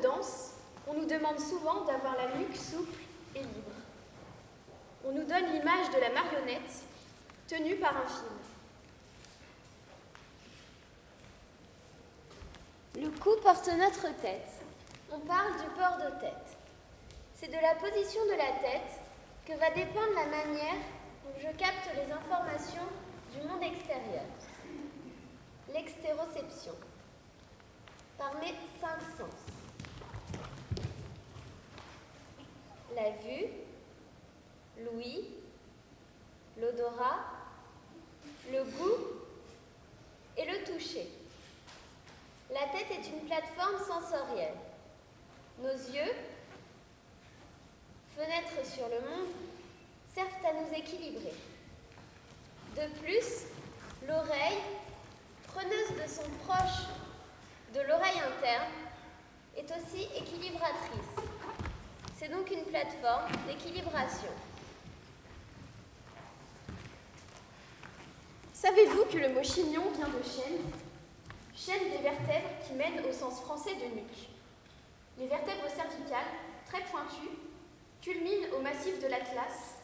danse, on nous demande souvent d'avoir la nuque souple et libre. On nous donne l'image de la marionnette tenue par un fil. Le cou porte notre tête. On parle du port de tête. C'est de la position de la tête que va dépendre la manière dont je capte les informations du monde extérieur. L'extéroception. Par mes 5 sens. La vue, l'ouïe, l'odorat, le goût et le toucher. La tête est une plateforme sensorielle. Nos yeux, fenêtres sur le monde, servent à nous équilibrer. De plus, l'oreille, preneuse de son proche de l'oreille interne, est aussi équilibratrice. C'est donc une plateforme d'équilibration. Savez-vous que le mot chignon vient de chaîne? Chaîne des vertèbres qui mènent au sens français de nuque. Les vertèbres cervicales, très pointues, culminent au massif de l'Atlas,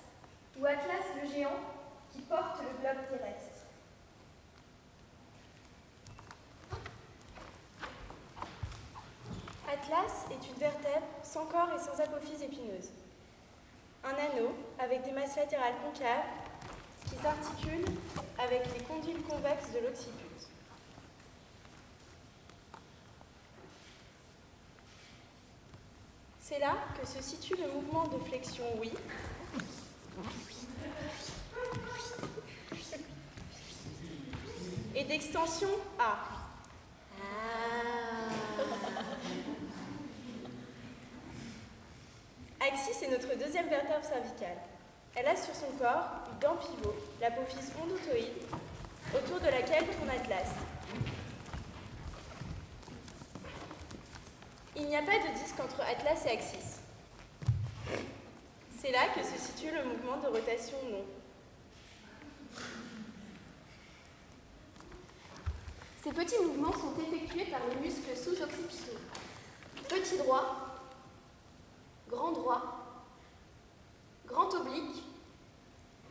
ou Atlas le géant qui porte le globe terrestre. Atlas est une vertèbre sans corps et sans apophyse épineuse. Un anneau avec des masses latérales concaves qui s'articulent avec les condyles convexes de l'occiput. C'est là que se situe le mouvement de flexion oui et d'extension A. Axis est notre deuxième vertèbre cervicale. Elle a sur son corps une dent pivot, l'apophyse ondotoïde, autour de laquelle tourne Atlas. Il n'y a pas de disque entre Atlas et Axis. C'est là que se situe le mouvement de rotation non. Ces petits mouvements sont effectués par les muscles sous-occipitaux. Petit droit, grand oblique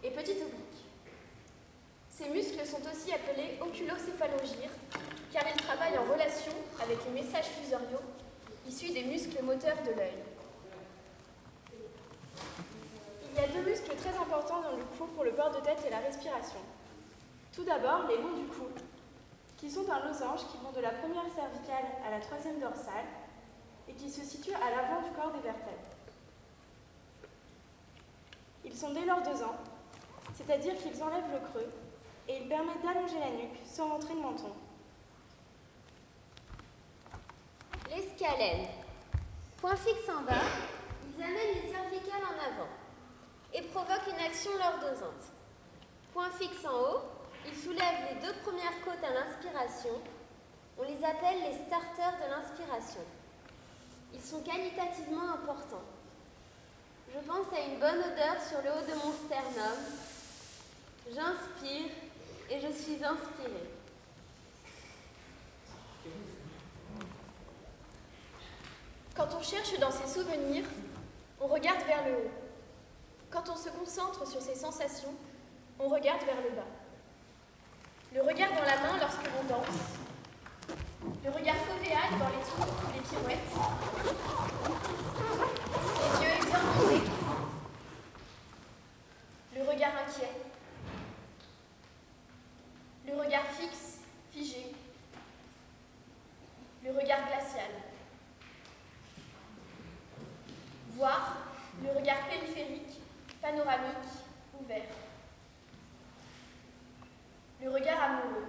et petit oblique. Ces muscles sont aussi appelés oculocéphalogyres car ils travaillent en relation avec les messages fusoriaux issus des muscles moteurs de l'œil. Il y a 2 muscles très importants dans le cou pour le port de tête et la respiration. Tout d'abord, les longs du cou, qui sont un losange qui vont de la première cervicale à la 3e dorsale et qui se situent à l'avant du corps des vertèbres. Ils sont dès leurs 2 ans, c'est-à-dire qu'ils enlèvent le creux et ils permettent d'allonger la nuque sans rentrer le menton. Les scalènes. Point fixe en bas, ils amènent les cervicales en avant et provoquent une action lordosante. Point fixe en haut, ils soulèvent les 2 premières côtes à l'inspiration. On les appelle les starters de l'inspiration. Ils sont qualitativement importants. Je pense à une bonne odeur sur le haut de mon sternum. J'inspire et je suis inspirée. Quand on cherche dans ses souvenirs, on regarde vers le haut. Quand on se concentre sur ses sensations, on regarde vers le bas. Le regard dans la main lorsque l'on danse. Le regard fovéal dans les tours, les pirouettes. Les yeux exorbités. Le regard inquiet. Le regard fixe, figé. Le regard glacial. Voir le regard périphérique, panoramique, ouvert. Le regard amoureux.